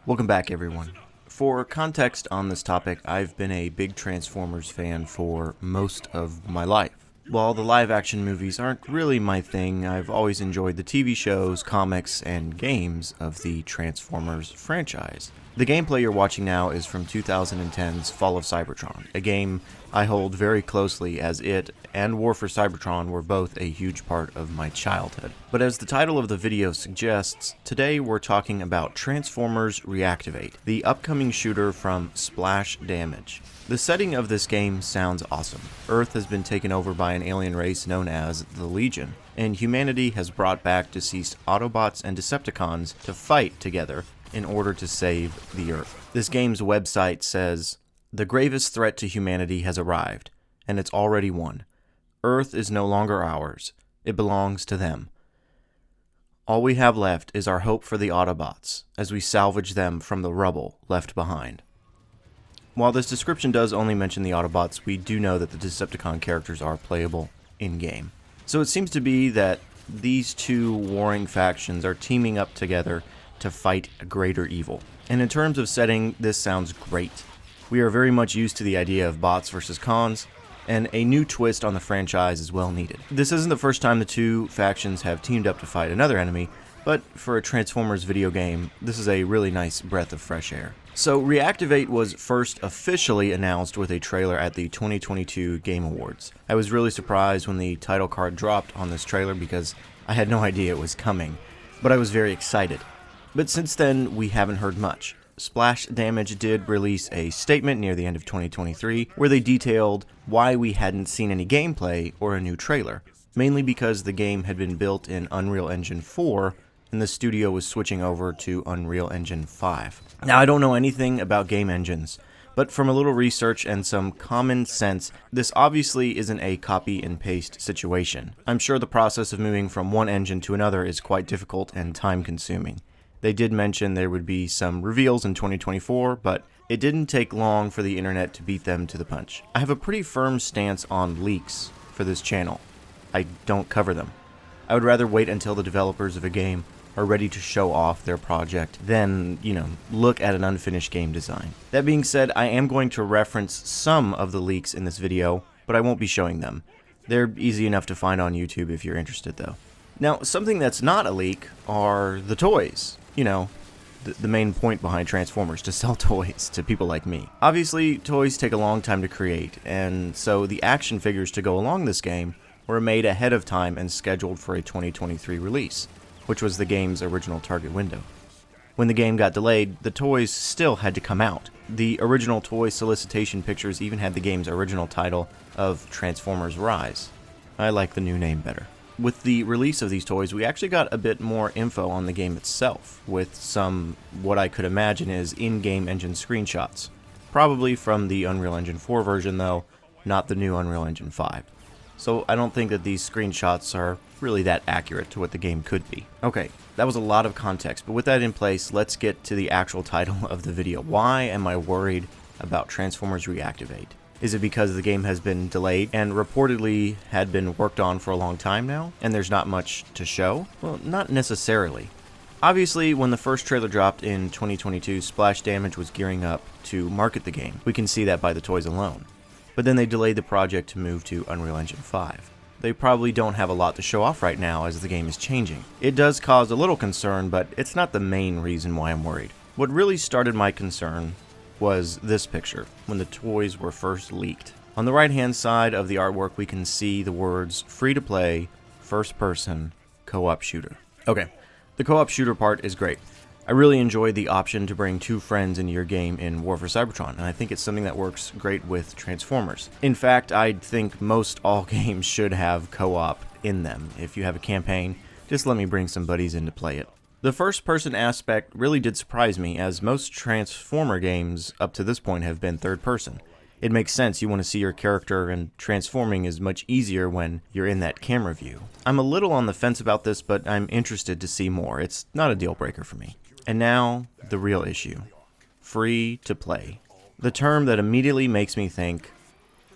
Welcome back, everyone. For context on this topic, I've been a big Transformers fan for most of my life. While the live-action movies aren't really my thing, I've always enjoyed the TV shows, comics, and games of the Transformers franchise. The gameplay you're watching now is from 2010's Fall of Cybertron, a game I hold very closely as it and War for Cybertron were both a huge part of my childhood. But as the title of the video suggests, today we're talking about Transformers Reactivate, the upcoming shooter from Splash Damage. The setting of this game sounds awesome. Earth has been taken over by an alien race known as the Legion, and humanity has brought back deceased Autobots and Decepticons to fight together in order to save the Earth. This game's website says, "The gravest threat to humanity has arrived, and it's already won. Earth is no longer ours. It belongs to them. All we have left is our hope for the Autobots, as we salvage them from the rubble left behind." While this description does only mention the Autobots, we do know that the Decepticon characters are playable in-game. So it seems to be that these two warring factions are teaming up together to fight a greater evil. And in terms of setting, this sounds great. We are very much used to the idea of bots versus cons, and a new twist on the franchise is well needed. This isn't the first time the two factions have teamed up to fight another enemy, but for a Transformers video game, this is a really nice breath of fresh air. So Reactivate was first officially announced with a trailer at the 2022 Game Awards. I was really surprised when the title card dropped on this trailer because I had no idea it was coming, but I was very excited. But since then, we haven't heard much. Splash Damage did release a statement near the end of 2023 where they detailed why we hadn't seen any gameplay or a new trailer, mainly because the game had been built in Unreal Engine 4 and the studio was switching over to Unreal Engine 5. Now, I don't know anything about game engines, but from a little research and some common sense, this obviously isn't a copy and paste situation. I'm sure the process of moving from one engine to another is quite difficult and time consuming. They did mention there would be some reveals in 2024, but it didn't take long for the internet to beat them to the punch. I have a pretty firm stance on leaks for this channel. I don't cover them. I would rather wait until the developers of a game are ready to show off their project than, look at an unfinished game design. That being said, I am going to reference some of the leaks in this video, but I won't be showing them. They're easy enough to find on YouTube if you're interested, though. Now, something that's not a leak are the toys. The main point behind Transformers, to sell toys to people like me. Obviously, toys take a long time to create, and so the action figures to go along this game were made ahead of time and scheduled for a 2023 release, which was the game's original target window. When the game got delayed, the toys still had to come out. The original toy solicitation pictures even had the game's original title of Transformers Rise. I like the new name better. With the release of these toys, we actually got a bit more info on the game itself, with some, what I could imagine is in-game engine screenshots. Probably from the Unreal Engine 4 version though, not the new Unreal Engine 5. So I don't think that these screenshots are really that accurate to what the game could be. Okay, that was a lot of context, but with that in place, let's get to the actual title of the video. Why am I worried about Transformers Reactivate? Is it because the game has been delayed and reportedly had been worked on for a long time now, and there's not much to show? Well, not necessarily. Obviously, when the first trailer dropped in 2022, Splash Damage was gearing up to market the game. We can see that by the toys alone. But then they delayed the project to move to Unreal Engine 5. They probably don't have a lot to show off right now as the game is changing. It does cause a little concern, but it's not the main reason why I'm worried. What really started my concern was this picture, when the toys were first leaked. On the right-hand side of the artwork, we can see the words free-to-play, first-person, co-op shooter. Okay, the co-op shooter part is great. I really enjoyed the option to bring two friends into your game in War for Cybertron, and I think it's something that works great with Transformers. In fact, I think most all games should have co-op in them. If you have a campaign, just let me bring some buddies in to play it. The first-person aspect really did surprise me, as most Transformer games up to this point have been third-person. It makes sense, you want to see your character, and transforming is much easier when you're in that camera view. I'm a little on the fence about this, but I'm interested to see more. It's not a deal-breaker for me. And now, the real issue. Free to play. The term that immediately makes me think,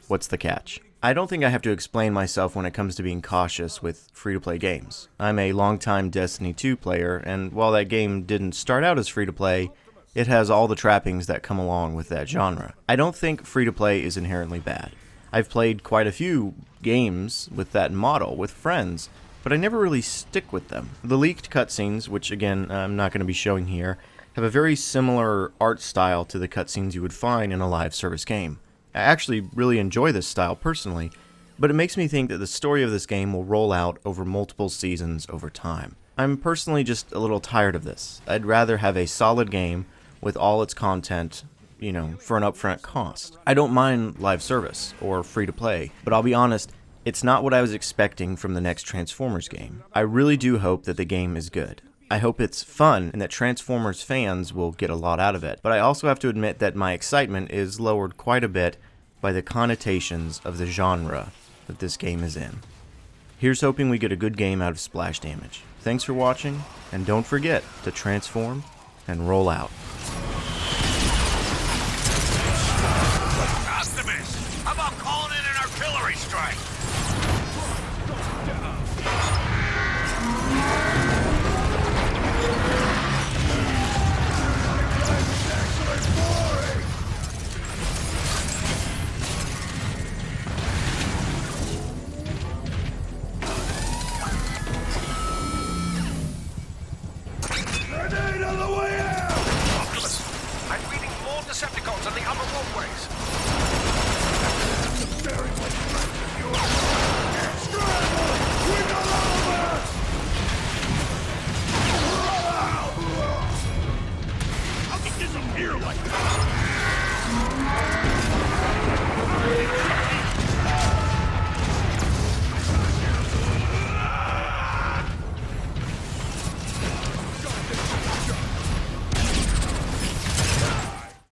what's the catch? I don't think I have to explain myself when it comes to being cautious with free-to-play games. I'm a longtime Destiny 2 player, and while that game didn't start out as free-to-play, It has all the trappings that come along with that genre. I don't think free-to-play is inherently bad. I've played quite a few games with that model with friends, but I never really stick with them. The leaked cutscenes, which again I'm not going to be showing here, have a very similar art style to the cutscenes you would find in a live service game. I actually really enjoy this style personally, but it makes me think that the story of this game will roll out over multiple seasons over time. I'm personally just a little tired of this. I'd rather have a solid game with all its content, for an upfront cost. I don't mind live service or free to play, but I'll be honest, it's not what I was expecting from the next Transformers game. I really do hope that the game is good. I hope it's fun and that Transformers fans will get a lot out of it, but I also have to admit that my excitement is lowered quite a bit by the connotations of the genre that this game is in. Here's hoping we get a good game out of Splash Damage. Thanks for watching, and don't forget to transform and roll out. Optimus, how about calling in an artillery strike? I'm reading more Decepticons on the upper walkways. How can disappear like that?